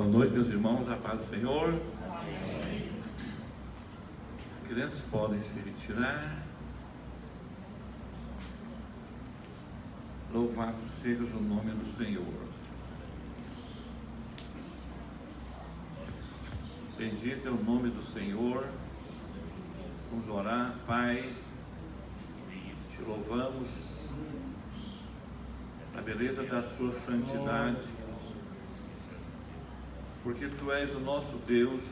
Boa noite, meus irmãos, a paz do Senhor. Amém. As crianças podem se retirar. Louvado seja o nome do Senhor. Bendito é o nome do Senhor. Vamos orar. Pai, te louvamos na beleza da sua santidade, porque tu és o nosso Deus.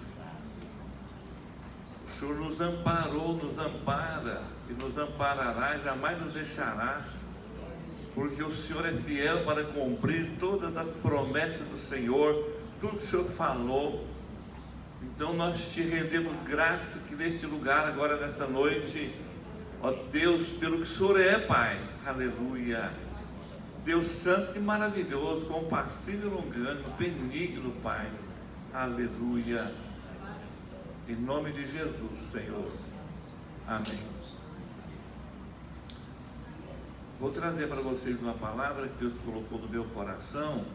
O Senhor nos amparou, nos ampara e nos amparará, jamais nos deixará, porque o Senhor é fiel para cumprir todas as promessas do Senhor, tudo que o Senhor falou. Então nós te rendemos graça que neste lugar, agora nesta noite, ó Deus, pelo que o Senhor é, Pai, aleluia, Deus santo e maravilhoso, compassivo e longânimo, benigno, Pai, aleluia, em nome de Jesus, Senhor, amém. Vou trazer para vocês uma palavra que Deus colocou no meu coração,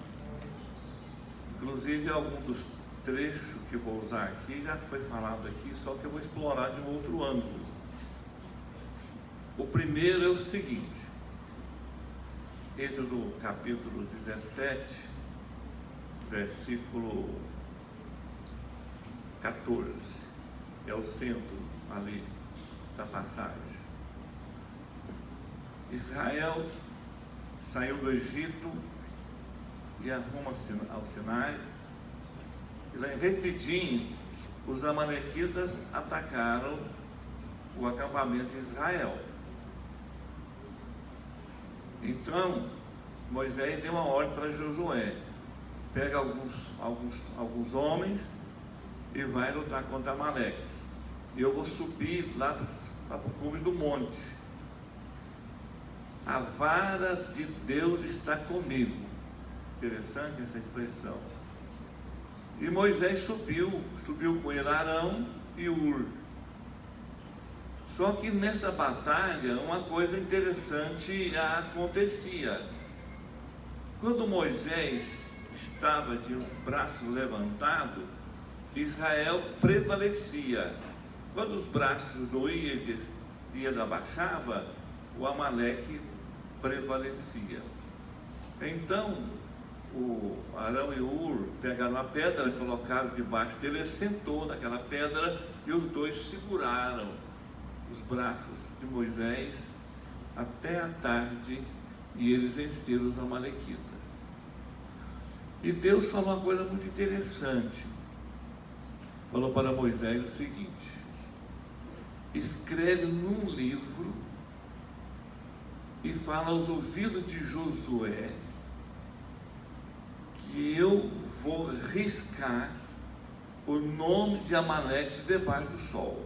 inclusive algum dos trechos que vou usar aqui já foi falado aqui, só que eu vou explorar de um outro ângulo. O primeiro é o seguinte: Êxodo capítulo 17, versículo 14, é o centro ali da passagem. Israel saiu do Egito e rumo ao Sinai, e lá em Refidim, os amalequitas atacaram o acampamento de Israel. Então, Moisés deu uma ordem para Josué: pega alguns homens e vai lutar contra Amaleque. Eu vou subir lá para o cume do monte. A vara de Deus está comigo. Interessante essa expressão. E Moisés subiu com ele Arão e Hur. Só que nessa batalha uma coisa interessante acontecia. Quando Moisés estava de braços levantados, Israel prevalecia. Quando os braços do e ele abaixava, o Amaleque prevalecia. Então o Arão e o Hur pegaram a pedra, colocaram debaixo dele, ele sentou naquela pedra e os dois seguraram os braços de Moisés até a tarde, e eles venceram os amalequitas. E Deus falou uma coisa muito interessante. Falou para Moisés o seguinte: escreve num livro e fala aos ouvidos de Josué que eu vou riscar o nome de Amaleque debaixo do sol.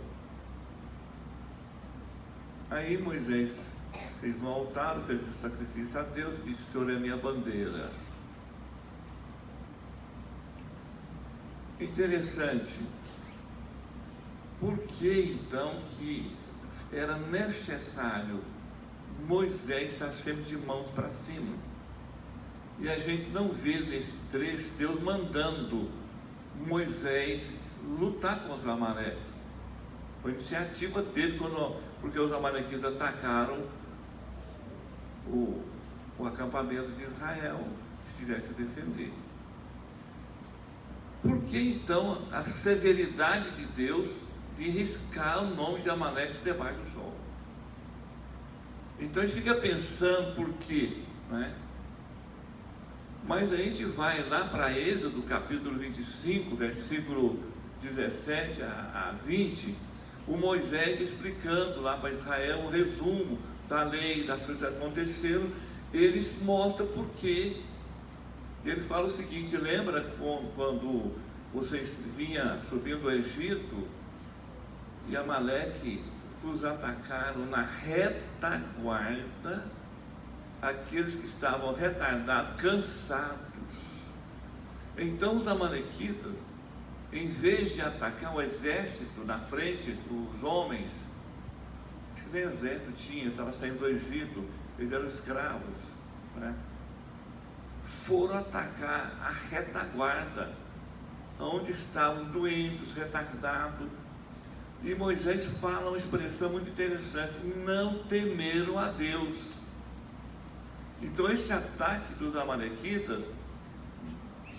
Aí Moisés fez um altar, fez um sacrifício a Deus, disse: o Senhor é a minha bandeira. Interessante. Por que então que era necessário Moisés estar sempre de mãos para cima? E a gente não vê nesse trecho Deus mandando Moisés lutar contra Amaleque. Foi iniciativa dele, porque os amalequitas atacaram o acampamento de Israel, que tiver que defender. Por que então a severidade de Deus de riscar o nome de Amaleque debaixo do sol? Então a gente fica pensando por quê, né? Mas a gente vai lá para Êxodo capítulo 25, versículo 17 a 20, o Moisés explicando lá para Israel um resumo da lei, das coisas que aconteceram. Eles mostram por quê. Ele fala o seguinte: lembra quando vocês vinham subindo o Egito e Amaleque os atacaram na retaguarda, aqueles que estavam retardados, cansados. Então os amalequitas, em vez de atacar o exército na frente, os homens, que nem exército tinha, estava saindo do Egito, eles eram escravos, né? Foram atacar a retaguarda. onde estavam doentes, retardados. E Moisés fala uma expressão muito interessante: não temeram a Deus. Então esse ataque dos amalequitas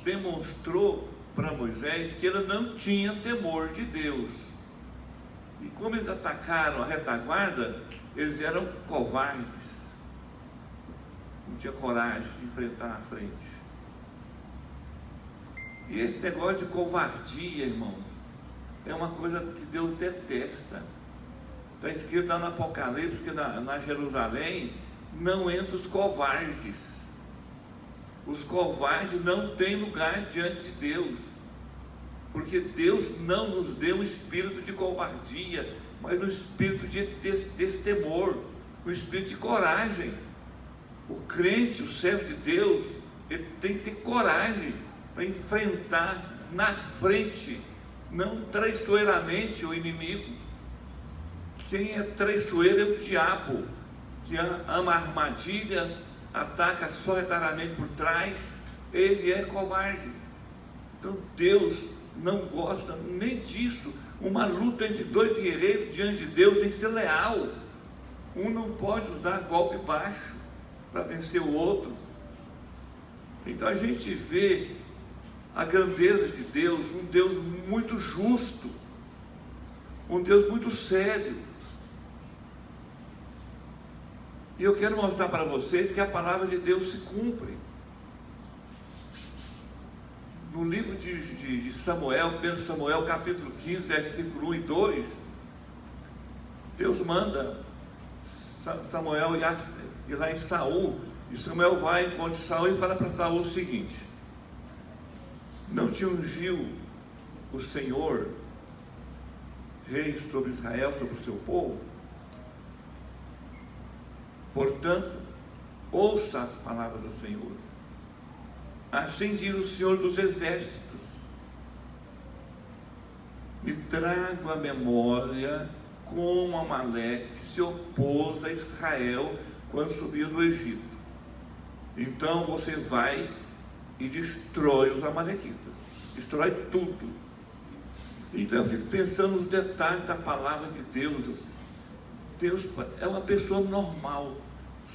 demonstrou para Moisés que ele não tinha temor de Deus. E como eles atacaram a retaguarda, eles eram covardes, não tinha coragem de enfrentar a frente. E esse negócio de covardia, irmãos, é uma coisa que Deus detesta. Está escrito lá no Apocalipse que na Jerusalém não entram os covardes. Os covardes não têm lugar diante de Deus, porque Deus não nos deu um espírito de covardia, mas um espírito de destemor, um espírito de coragem. O crente, o servo de Deus, ele tem que ter coragem para enfrentar na frente, não traiçoeiramente, o inimigo. Quem é traiçoeiro é o diabo, que ama a armadilha, ataca solitariamente por trás. Ele é covarde. Então Deus não gosta nem disso. Uma luta entre dois guerreiros diante de Deus tem que ser leal. Um não pode usar golpe baixo para vencer o outro. Então a gente vê a grandeza de Deus, um Deus muito justo, um Deus muito sério. E eu quero mostrar para vocês que a palavra de Deus se cumpre. No livro de Samuel, 1 Samuel, capítulo 15, versículo 1 e 2, Deus manda Samuel ir lá em Saul, e Samuel vai encontrar Saul e fala para Saul o seguinte: não te ungiu o Senhor rei sobre Israel, sobre o seu povo? Portanto, ouça as palavras do Senhor. Assim diz o Senhor dos Exércitos: me trago à memória como Amaleque se opôs a Israel quando subiu do Egito. Então você vai e destrói os amalequitas, destrói tudo. Então eu fico pensando nos detalhes da palavra de Deus. Deus é uma pessoa normal,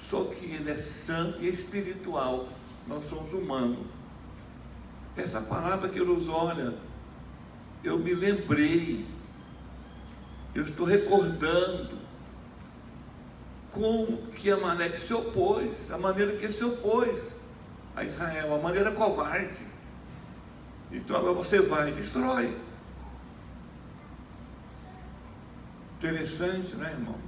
só que Ele é santo e espiritual. Nós somos humanos. Essa palavra que Ele nos olha, eu me lembrei, eu estou recordando como que Amaleque se opôs, a maneira que ele se opôs a Israel, a maneira covarde. Então agora você vai e destrói. Interessante, né, irmãos?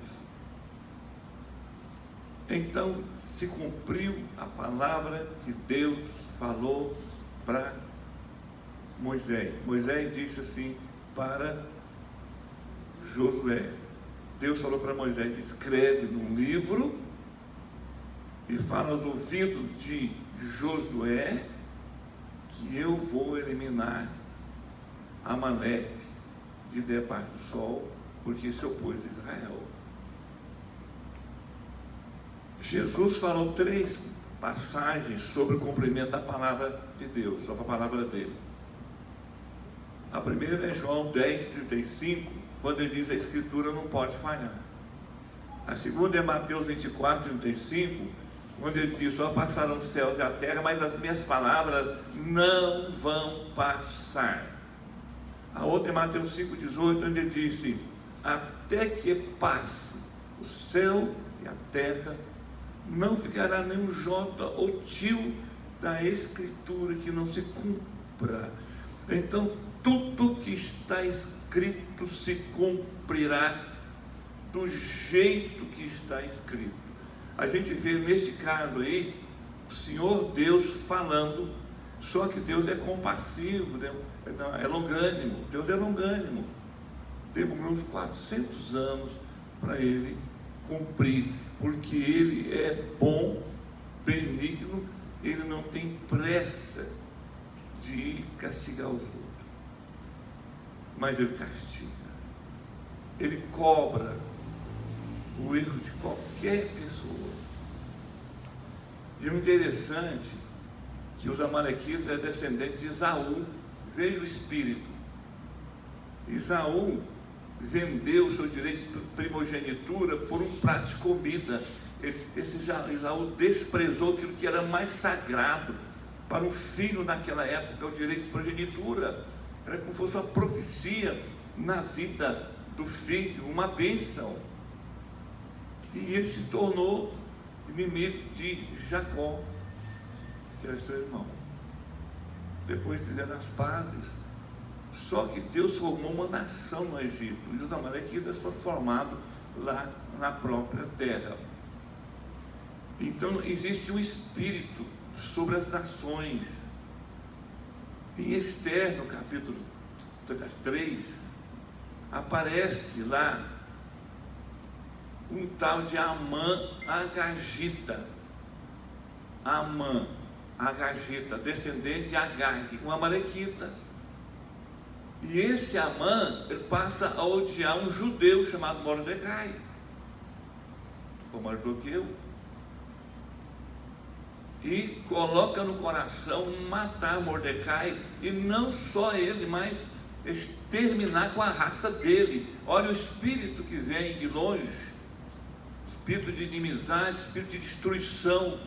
Então se cumpriu a palavra que Deus falou para Moisés. Moisés disse assim para Josué. Deus falou para Moisés: escreve num livro e fala aos ouvidos de Josué que eu vou eliminar Amaleque de debaixo do sol, porque se opôs a Israel. Jesus falou 3 passagens sobre o cumprimento da palavra de Deus, sobre a palavra dele. A primeira é João 10:35, quando ele diz: a escritura não pode falhar. A segunda é Mateus 24:35, quando ele diz: só passarão os céus e a terra, mas as minhas palavras não vão passar. A outra é Mateus 5:18, onde ele disse: até que passe o céu e a terra, não ficará nenhum jota ou tio da escritura que não se cumpra. Então tudo que está escrito se cumprirá do jeito que está escrito. A gente vê neste caso aí o Senhor Deus falando, só que Deus é compassivo, é longânimo. Deus é longânimo. Demorou uns 400 anos para ele cumprir, porque ele é bom, benigno, ele não tem pressa de castigar os outros, mas ele castiga, ele cobra o erro de qualquer pessoa. E o interessante que os amalequitas é descendente de Esaú, Veja o espírito. Esaú vendeu o seu direito de primogenitura por um prato de comida. Esaú desprezou aquilo que era mais sagrado para um filho naquela época, o direito de progenitura. Era como se fosse uma profecia na vida do filho, uma bênção. E ele se tornou inimigo de Jacó, que era seu irmão. Depois fizeram as pazes. Só que Deus formou uma nação no Egito, e os amalequitas foram formados lá na própria terra. Então existe um espírito sobre as nações. Em Esther, no capítulo 3, aparece lá um tal de Amã Agagita. Amã Agagita, descendente de Agag, um amalequita. E esse Amã, ele passa a odiar um judeu chamado Mordecai, o Mardoqueu, e coloca no coração matar Mordecai, e não só ele, mas exterminar com a raça dele. Olha o espírito que vem de longe, espírito de inimizade, espírito de destruição.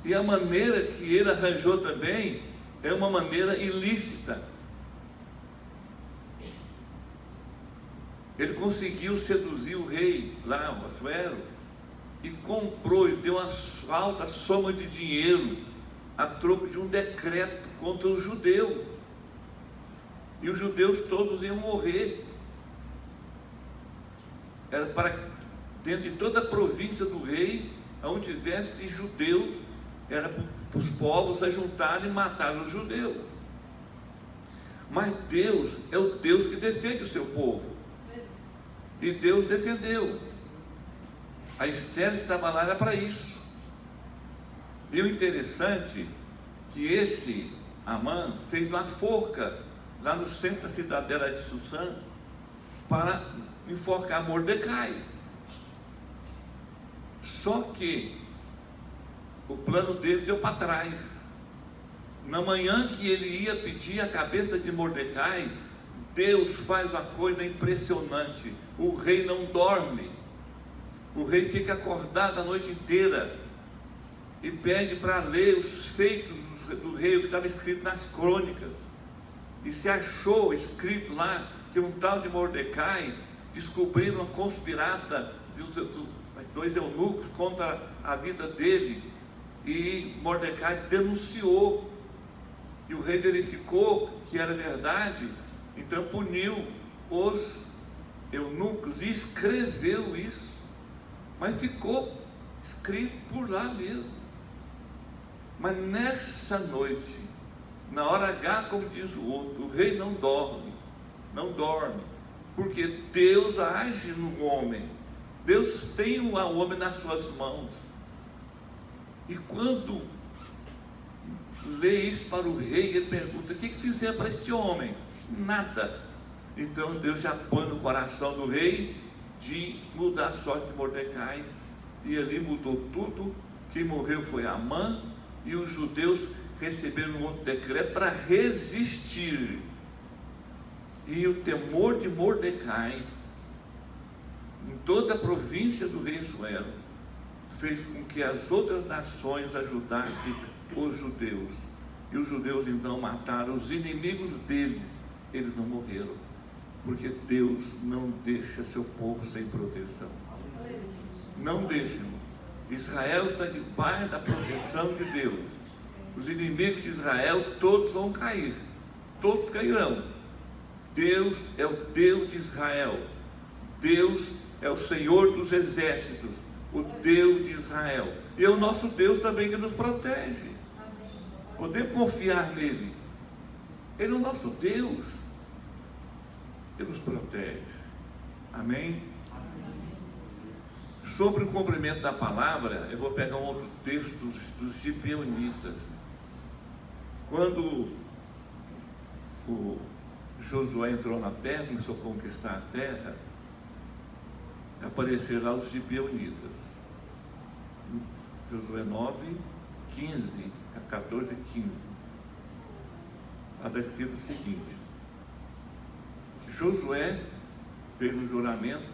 E a maneira que ele arranjou também é uma maneira ilícita. Ele conseguiu seduzir o rei lá, o Assuero, e comprou e deu uma alta soma de dinheiro a troco de um decreto contra o judeu. E os judeus todos iam morrer. Era para, dentro de toda a província do rei, onde tivesse judeus, era para os povos se juntarem e matar os judeus. Mas Deus é o Deus que defende o seu povo. E Deus defendeu. A Esther estava lá, era para isso. E o interessante é que esse Amã fez uma forca lá no centro da cidadela de Susã para enforcar Mordecai. Só que o plano dele deu para trás. Na manhã que ele ia pedir a cabeça de Mordecai, Deus faz uma coisa impressionante. O rei não dorme. O rei fica acordado a noite inteira e pede para ler os feitos do rei, o que estava escrito nas crônicas. E se achou escrito lá que um tal de Mordecai descobriram uma conspirata de dois eunucos contra a vida dele. E Mordecai denunciou. E o rei verificou que era verdade, então puniu os eunucos e escreveu isso. Mas ficou escrito por lá mesmo. Mas nessa noite, na hora H, como diz o outro, o rei não dorme, porque Deus age no homem. Deus tem o homem nas suas mãos. E quando lê isso para o rei, ele pergunta: o que fizeram para este homem? Nada. Então Deus já põe no coração do rei de mudar a sorte de Mordecai, e ali mudou tudo. Quem morreu foi Amã, e os judeus receberam um outro decreto para resistir. E o temor de Mordecai em toda a província do rei Assuero fez com que as outras nações ajudassem os judeus. E os judeus então mataram os inimigos deles. Eles não morreram, porque Deus não deixa seu povo sem proteção. Não deixa, irmão. Israel está debaixo da proteção de Deus. Os inimigos de Israel todos vão cair, todos cairão. Deus é o Deus de Israel. Deus é o Senhor dos exércitos, o Deus de Israel. E é o nosso Deus também que nos protege. Podemos confiar nele. Ele é o nosso Deus. Ele nos protege. Amém? Sobre o cumprimento da palavra, eu vou pegar um outro texto dos gibeonitas. Quando o Josué entrou na terra, começou a conquistar a terra, apareceram lá os gibeonitas. Josué 9, 15, 14 e 15. está escrito o seguinte: Josué fez um juramento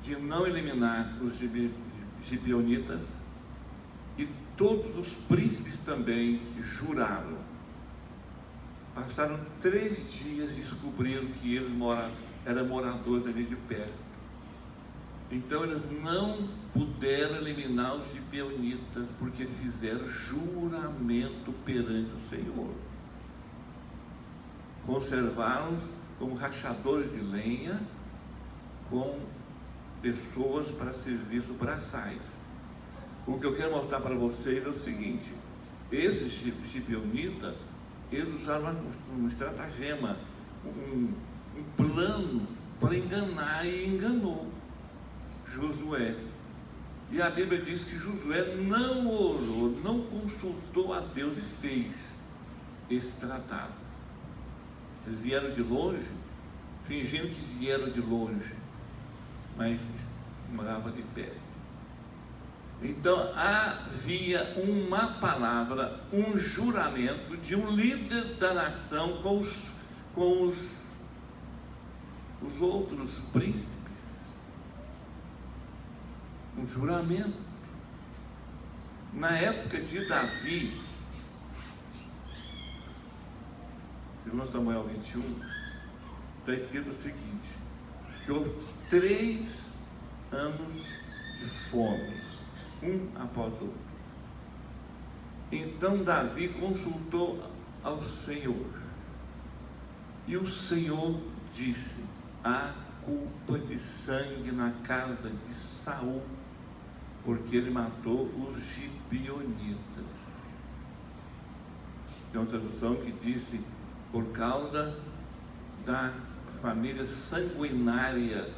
de não eliminar os gibeonitas, e todos os príncipes também juraram. Passaram 3 dias e descobriram que eles eram moradores ali de perto. Então eles não puderam eliminar os gibeonitas, porque fizeram juramento perante o Senhor. Conservaram-os como rachadores de lenha, com pessoas para serviço braçais. O que eu quero mostrar para vocês é o seguinte: esses gibeonitas, eles usaram uma estratagema, um plano para enganar, e enganou Josué. E a Bíblia diz que Josué não orou, não consultou a Deus e fez esse tratado. Eles vieram de longe, fingindo que vieram de longe, mas moravam de perto. Então havia uma palavra, um juramento de um líder da nação com os outros príncipes. Um juramento. Na época de Davi, 2 Samuel 21, está escrito o seguinte: que houve 3 anos de fome, um após o outro. Então Davi consultou ao Senhor, e o Senhor disse: há culpa de sangue na casa de Saul, porque ele matou os gibeonitas. Tem uma tradução que disse: por causa da família sanguinária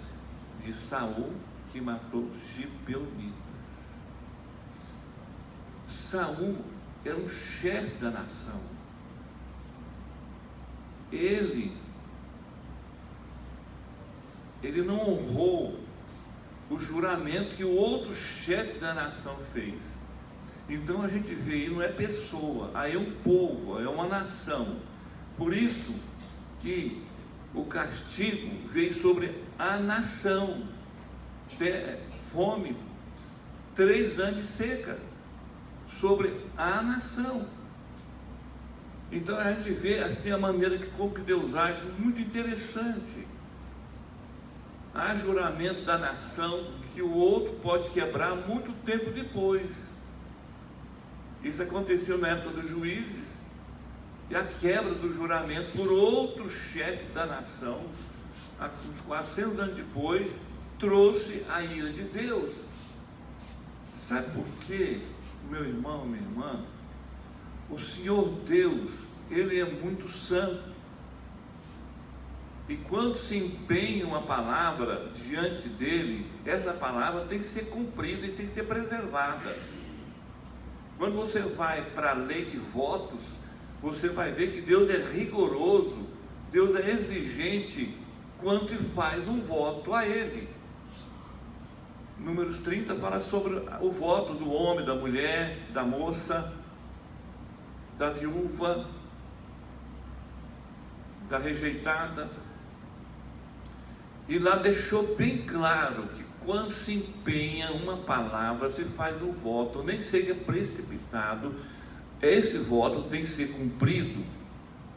de Saul, que matou os gibeonitas. Saul era um chefe da nação. Ele não honrou o juramento que o outro chefe da nação fez. Então a gente vê, aí não é pessoa, aí é um povo, é uma nação. Por isso que o castigo veio sobre a nação. Fome, 3 anos de seca sobre a nação. Então a gente vê assim a maneira como que Deus age, muito interessante. Há juramento da nação que o outro pode quebrar muito tempo depois. Isso aconteceu na época dos juízes, e a quebra do juramento por outro chefe da nação, uns 400 anos depois, trouxe a ira de Deus. Sabe por quê, meu irmão, minha irmã? O Senhor Deus, Ele é muito santo. E quando se empenha uma palavra diante dele, essa palavra tem que ser cumprida e tem que ser preservada. Quando você vai para a lei de votos, você vai ver que Deus é rigoroso, Deus é exigente quando se faz um voto a Ele. Números 30 fala sobre o voto do homem, da mulher, da moça, da viúva, da rejeitada. E lá deixou bem claro que quando se empenha uma palavra, se faz um voto, nem seja precipitado, esse voto tem que ser cumprido.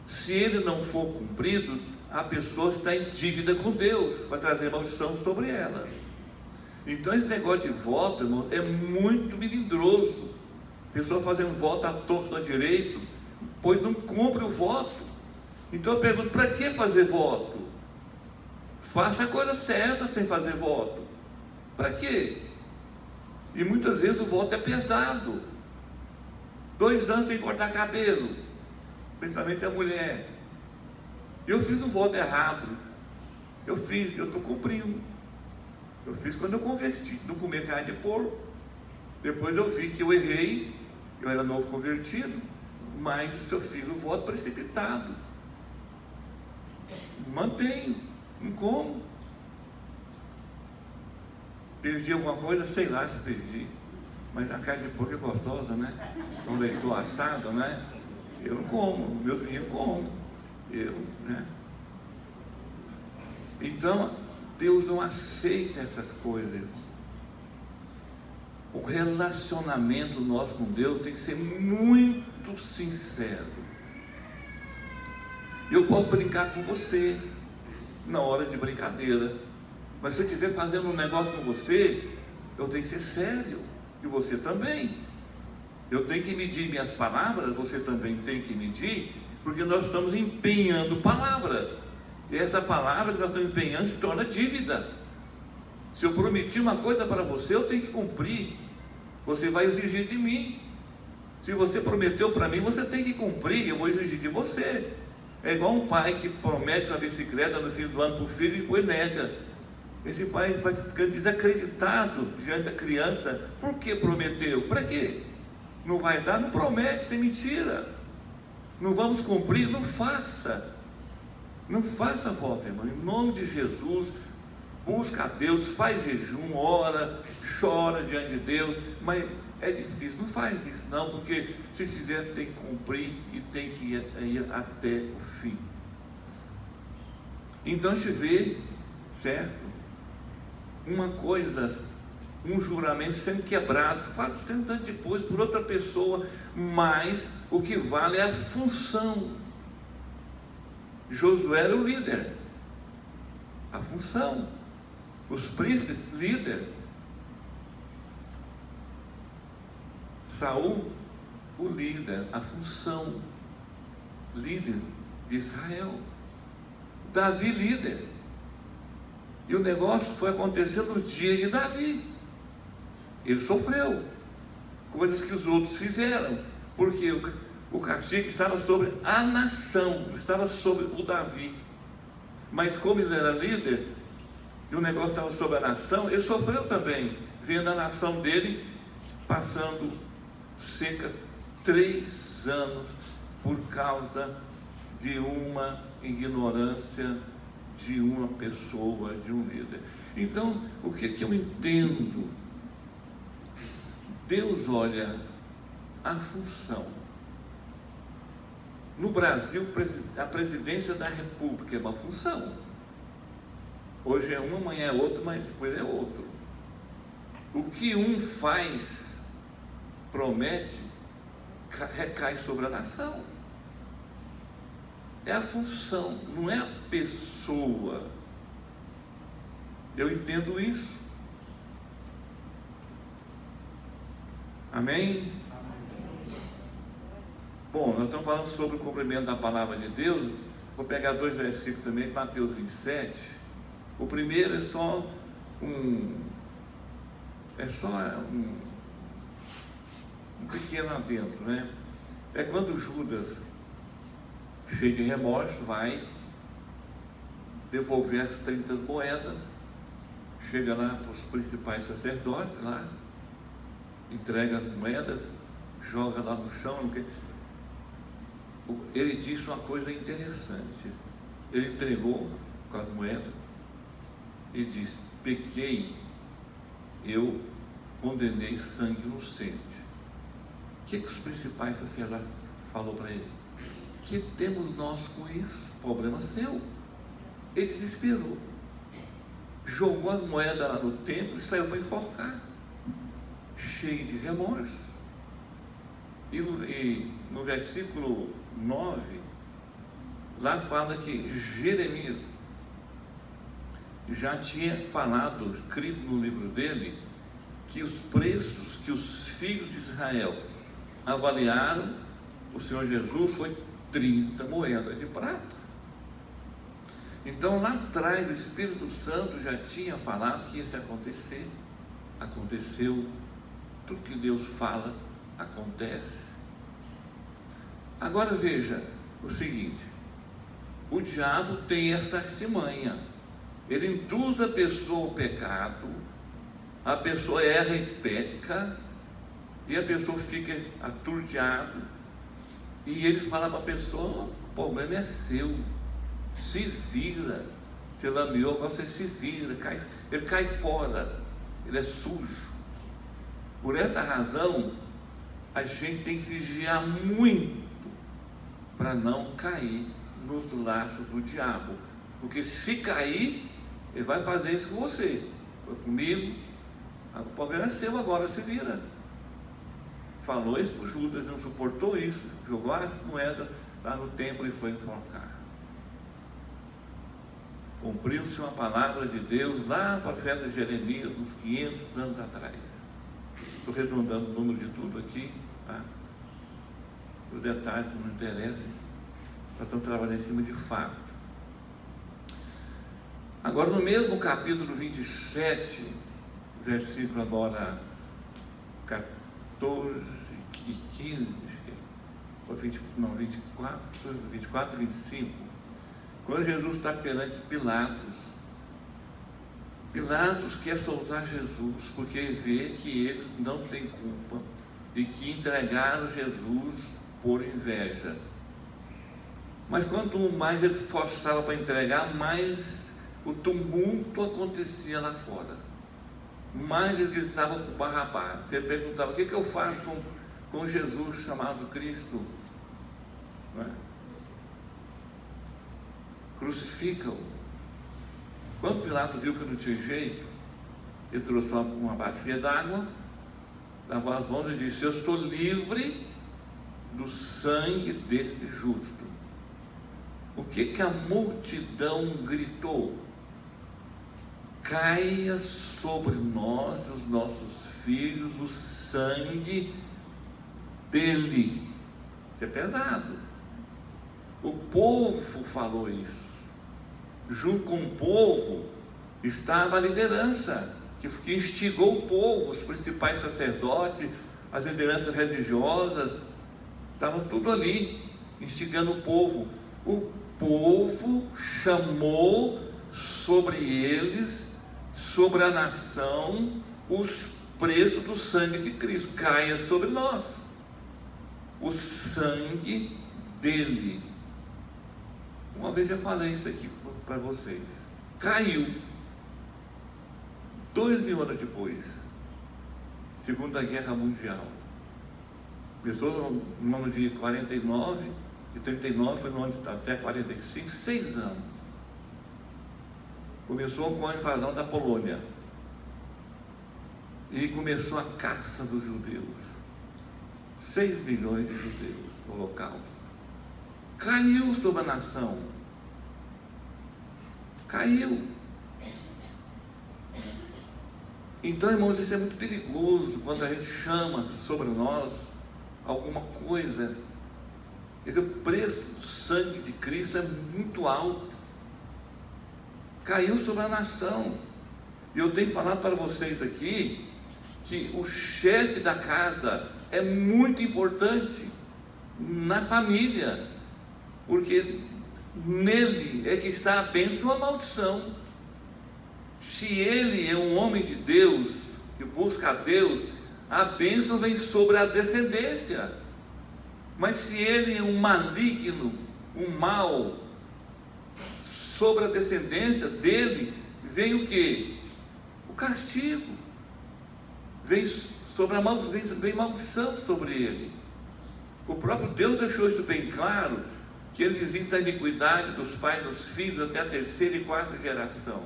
Se ele não for cumprido, a pessoa está em dívida com Deus, vai trazer maldição sobre ela. Então esse negócio de voto, irmão, é muito melindroso. A pessoa fazendo voto à torta, à direito, pois não cumpre o voto. Então eu pergunto: para que fazer voto? Faça a coisa certa sem fazer voto. Para quê? E muitas vezes o voto é pesado. 2 anos sem cortar cabelo, principalmente a mulher. Eu fiz um voto errado. Eu estou cumprindo. Eu fiz quando eu converti, não comer carne de porco. Depois eu vi que eu errei, eu era novo convertido, mas eu fiz o voto precipitado. Mantenho, não como. Perdi alguma coisa, sei lá se perdi. Mas a carne de porco é gostosa, né? Um leitão assado, né? Eu não como, meus meninos comem. Né? Então, Deus não aceita essas coisas. O relacionamento nosso com Deus tem que ser muito sincero. Eu posso brincar com você na hora de brincadeira, mas se eu estiver fazendo um negócio com você, eu tenho que ser sério, e você também. Eu tenho que medir minhas palavras, você também tem que medir, porque nós estamos empenhando palavra, e essa palavra que nós estamos empenhando se torna dívida. Se eu prometi uma coisa para você, eu tenho que cumprir. Você vai exigir de mim. Se você prometeu para mim, você tem que cumprir, eu vou exigir de você. É igual um pai que promete uma bicicleta no fim do ano para o filho e depois nega. Esse pai vai ficando desacreditado diante da criança. Por que prometeu? Para quê? Não vai dar? Não promete, isso é mentira. Não vamos cumprir? Não faça. Não faça volta, irmão. Em nome de Jesus, busca a Deus, faz jejum, ora, chora diante de Deus, mas é difícil, não faz isso não, porque se fizer tem que cumprir e tem que ir até o fim. Então a gente vê, certo? Uma coisa, um juramento sendo quebrado 400 anos depois por outra pessoa, mas o que vale é a função. Josué era o líder, a função. Os príncipes, líder. Saul, o líder, a função, líder de Israel. Davi, líder. E o negócio foi acontecer no dia de Davi. Ele sofreu coisas que os outros fizeram, porque o castigo estava sobre a nação, não estava sobre o Davi. Mas como ele era líder, e o negócio estava sobre a nação, ele sofreu também, vendo a nação dele passando cerca de 3 anos por causa de uma ignorância de uma pessoa, de um líder. Então, o que eu entendo? Deus olha a função. No Brasil, a presidência da República é uma função. Hoje é um, amanhã é outro, mas depois é outro. O que um faz, promete, recai sobre a nação. É a função, não é a pessoa. Eu entendo isso. Amém? Bom, nós estamos falando sobre o cumprimento da palavra de Deus. Vou pegar 2 versículos também, Mateus 27. O primeiro é só um pequeno adendo, né? É quando Judas, cheio de remorso, vai devolver as 30 moedas, chega lá para os principais sacerdotes lá, entrega as moedas, joga lá no chão. Ele disse uma coisa interessante. Ele entregou com as moedas e disse: pequei, eu condenei sangue inocente. O que os principais sacerdotes falou para ele? Que temos nós com isso? Problema seu. Ele desesperou, jogou a moeda lá no templo e saiu para enforcar, cheio de remorso. E no versículo 9, lá fala que Jeremias já tinha falado, escrito no livro dele, que os preços que os filhos de Israel avaliaram o Senhor Jesus foi 30 moedas de prata. Então lá atrás o Espírito Santo já tinha falado que isso ia acontecer. Aconteceu. Tudo que Deus fala acontece. Agora veja o seguinte: o diabo tem essa artimanha. Ele induz a pessoa ao pecado, a pessoa erra e peca, e a pessoa fica aturdiada, e ele fala para a pessoa: o problema é seu, se vira. Você lameou, agora você se vira, ele cai fora, ele é sujo. Por essa razão, a gente tem que vigiar muito para não cair nos laços do diabo. Porque se cair, ele vai fazer isso com você. Foi comigo. O problema é seu agora, se vira. Falou isso para Judas, não suportou isso, jogou as moedas lá no templo e foi enforcar. Cumpriu-se uma palavra de Deus lá no profeta Jeremias, uns 500 anos atrás. Estou redondando o número de tudo aqui, tá? Os detalhes não interessam. Nós estamos trabalhando em cima de fato. Agora, no mesmo capítulo 27, versículo agora 14 e 15, 24 e 25, quando Jesus está perante Pilatos, Pilatos quer soltar Jesus, porque vê que ele não tem culpa e que entregaram Jesus por inveja. Mas quanto mais ele forçava para entregar, mais o tumulto acontecia lá fora. Mais ele gritava com Barrabás. Ele perguntava: o que eu faço com Jesus chamado Cristo? Não é? Crucifica-o. Quando Pilatos viu que não tinha jeito, ele trouxe uma bacia d'água, lavou as mãos e disse: eu estou livre do sangue desse justo. O que a multidão gritou? Caia sobre nós, os nossos filhos, o sangue dele. Isso é pesado. O povo falou isso. Junto com o povo estava a liderança, que instigou o povo, os principais sacerdotes, as lideranças religiosas, estavam tudo ali, instigando o povo. O povo chamou sobre eles, sobre a nação, os preços do sangue de Cristo. Caia sobre nós o sangue dele. Uma vez eu falei isso aqui para vocês. Caiu 2000 anos depois, Segunda Guerra Mundial. Começou no ano de 49, de 39 foi no ano de até 45, 6 anos. Começou com a invasão da Polônia. E começou a caça dos judeus. 6 milhões de judeus no Holocausto. Caiu sobre a nação. Caiu. Então, irmãos, isso é muito perigoso quando a gente chama sobre nós alguma coisa. O preço do sangue de Cristo é muito alto. Caiu sobre a nação. E eu tenho falado para vocês aqui que o chefe da casa é muito importante na família, porque nele é que está a bênção ou a maldição. Se ele é um homem de Deus, que busca a Deus, a bênção vem sobre a descendência. Mas se ele é um maligno, um mal, sobre a descendência dele, vem o quê? O castigo. Vem sobre a maldição, vem maldição sobre ele. O próprio Deus deixou isso bem claro, que ele visita a iniquidade dos pais, dos filhos, até a 3ª e 4ª geração.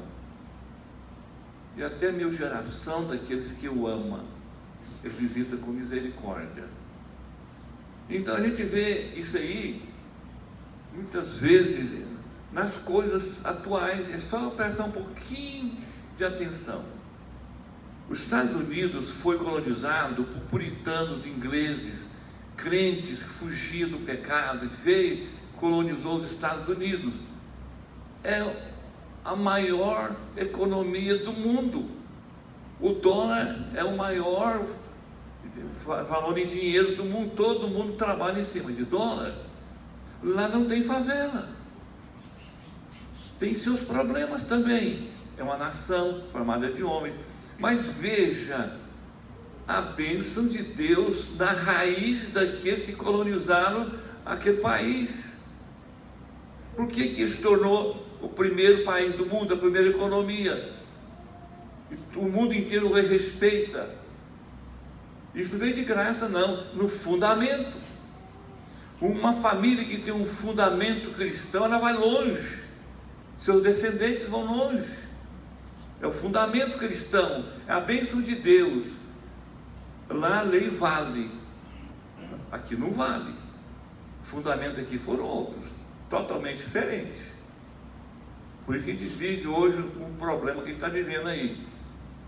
E até a 1000ª geração daqueles que o amam, ele visita com misericórdia. Então a gente vê isso aí, muitas vezes, nas coisas atuais. É só prestar um pouquinho de atenção. Os Estados Unidos foi colonizado por puritanos ingleses, crentes que fugiam do pecado, e veio, colonizou os Estados Unidos. É a maior economia do mundo. O dólar é o maior valor em dinheiro do mundo. Todo mundo trabalha em cima de dólar. Lá não tem favela. Tem seus problemas também. É uma nação formada de homens. Mas veja a bênção de Deus na raiz daqueles que colonizaram aquele país. Por que que isso tornou o primeiro país do mundo, a primeira economia? O mundo inteiro o respeita. Isso não veio de graça, não. No fundamento. Uma família que tem um fundamento cristão, ela vai longe. Seus descendentes vão longe. É o fundamento cristão, é a bênção de Deus. Lá a lei vale, aqui não vale. O fundamento aqui foram outros, totalmente diferentes. Por isso que a gente vive hoje um problema que a gente está vivendo aí,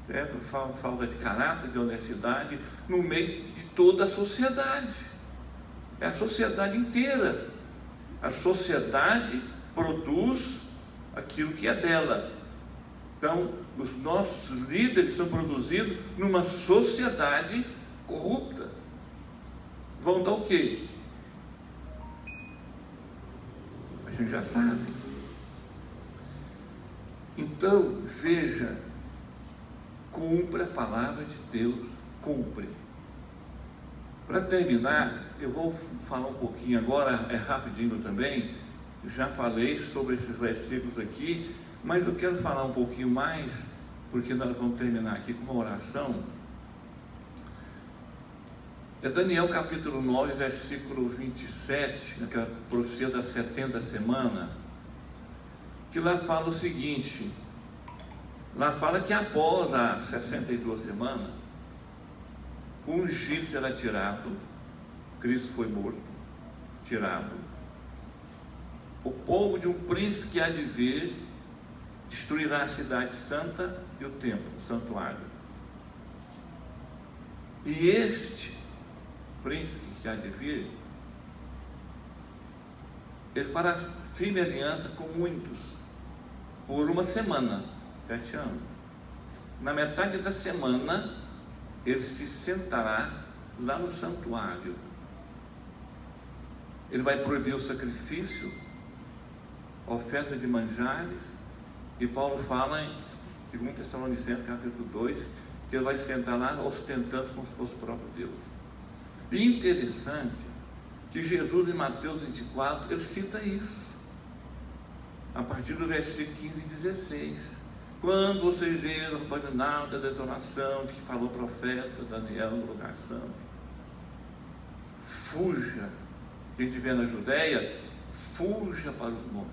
certo? Falta de caráter, de honestidade, no meio de toda a sociedade. É a sociedade inteira. A sociedade produz aquilo que é dela. Então, os nossos líderes são produzidos numa sociedade corrupta. Vão dar o quê? A gente já sabe. Então, veja, cumpre a palavra de Deus, cumpre. Para terminar, eu vou falar um pouquinho agora, é rapidinho também, já falei sobre esses versículos aqui, mas eu quero falar um pouquinho mais, porque nós vamos terminar aqui com uma oração. É Daniel capítulo 9, versículo 27, naquela profecia das 70 semanas, que lá fala o seguinte, lá fala que após as 62 semanas, o ungido será tirado, Cristo foi morto, tirado, o povo de um príncipe que há de vir, destruirá a cidade santa e o templo, o santuário. E este príncipe que há de vir, ele fará firme aliança com muitos, por uma semana, 7 anos. Na metade da semana, ele se sentará lá no santuário. Ele vai proibir o sacrifício, a oferta de manjares, e Paulo fala em 2 Tessalonicenses capítulo 2, que ele vai sentar lá ostentando como se fosse o próprio Deus. E interessante que Jesus em Mateus 24, ele cita isso, a partir do versículo 15 e 16. Quando vocês viram o abominável da desolação de que falou o profeta Daniel no lugar santo, fuja. Quem estiver na Judéia, fuja para os montes.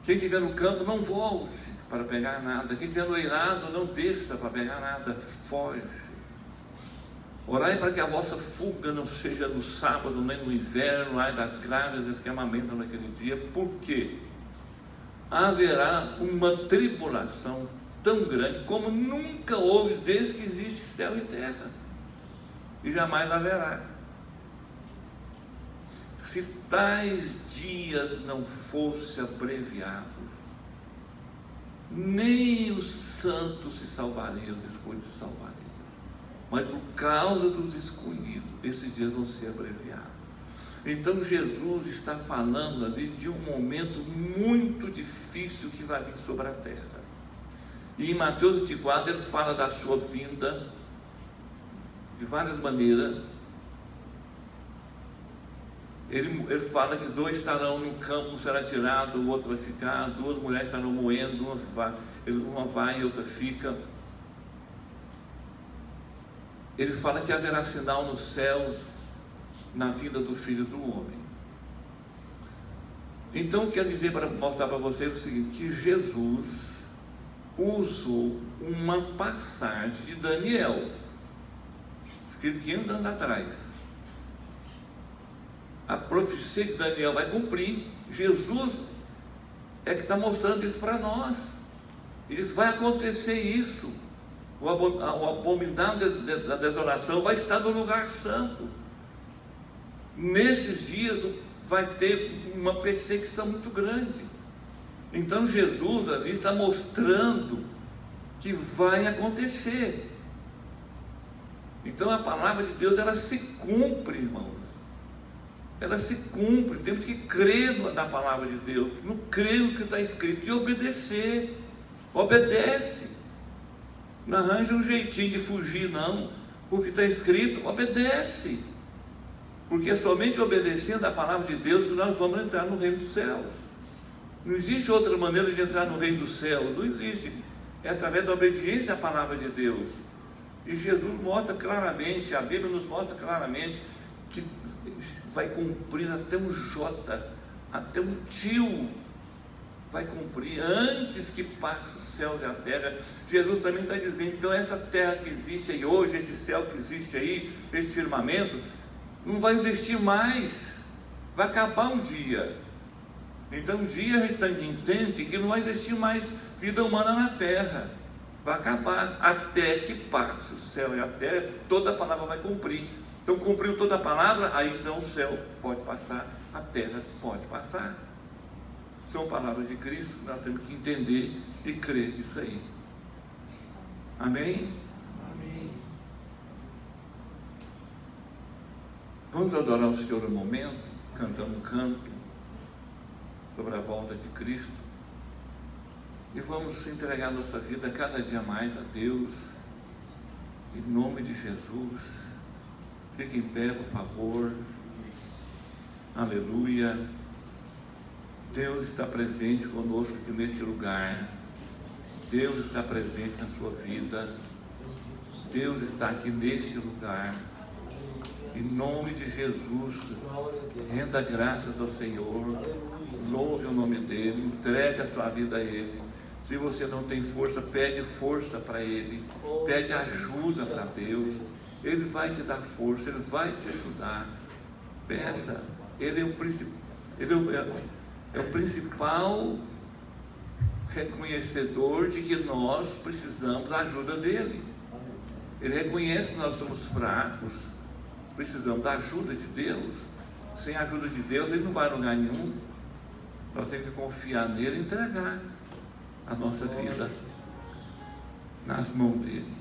Quem estiver no campo, não volte para pegar nada. Quem estiver no eirado, não desça para pegar nada. Foge. Orai para que a vossa fuga não seja no sábado, nem no inverno, ai das grávidas que amamentam naquele dia. Por quê? Haverá uma tribulação tão grande como nunca houve desde que existe céu e terra. E jamais haverá. Se tais dias não fossem abreviados, nem os santos se salvariam, os escolhidos se salvariam. Mas por causa dos escolhidos, esses dias vão ser abreviados. Então Jesus está falando ali de um momento muito difícil que vai vir sobre a terra. E em Mateus 24 ele fala da sua vinda de várias maneiras. Ele fala que 2 estarão no campo, um será tirado, o outro vai ficar, 2 mulheres estarão moendo, uma vai e outra fica. Ele fala que haverá sinal nos céus na vida do Filho do Homem. Então quer dizer, para mostrar para vocês o seguinte, que Jesus usou uma passagem de Daniel, escrito 500 anos atrás. A profecia de Daniel vai cumprir. Jesus é que está mostrando isso para nós. Ele diz, vai acontecer isso. O abominável da desolação vai estar no lugar santo. Nesses dias vai ter uma perseguição muito grande. Então Jesus ali está mostrando que vai acontecer. Então a palavra de Deus, ela se cumpre, irmãos. Ela se cumpre. Temos que crer na palavra de Deus, não crer no que está escrito e obedecer. Obedece. Não arranja um jeitinho de fugir, não. O que está escrito, obedece. Porque é somente obedecendo a palavra de Deus que nós vamos entrar no reino dos céus. Não existe outra maneira de entrar no reino dos céus. Não existe. É através da obediência à palavra de Deus. E Jesus mostra claramente, a Bíblia nos mostra claramente que vai cumprir até um J, até um tio, vai cumprir antes que passe o céu e a terra. Jesus também está dizendo, então essa terra que existe aí hoje, esse céu que existe aí, esse firmamento, não vai existir mais, vai acabar um dia. Então um dia a gente entende que não vai existir mais vida humana na terra, vai acabar, até que passe o céu e a terra, toda a palavra vai cumprir. Então cumpriu toda a palavra, aí então o céu pode passar, a terra pode passar. São palavras de Cristo, nós temos que entender e crer nisso aí. Amém? Amém. Vamos adorar o Senhor um momento, cantando um canto sobre a volta de Cristo. E vamos entregar nossa vida cada dia mais a Deus, em nome de Jesus. Fique em pé, por favor. Aleluia. Deus está presente conosco aqui neste lugar. Deus está presente na sua vida. Deus está aqui neste lugar. Em nome de Jesus, renda graças ao Senhor. Louve o nome dEle. Entregue a sua vida a Ele. Se você não tem força, pede força para Ele. Pede ajuda para Deus. Ele vai te dar força, Ele vai te ajudar. Peça. Ele é o principal reconhecedor de que nós precisamos da ajuda dEle. Ele reconhece que nós somos fracos, precisamos da ajuda de Deus. Sem a ajuda de Deus, Ele não vai a lugar nenhum. Nós temos que confiar nele e entregar a nossa vida nas mãos dEle.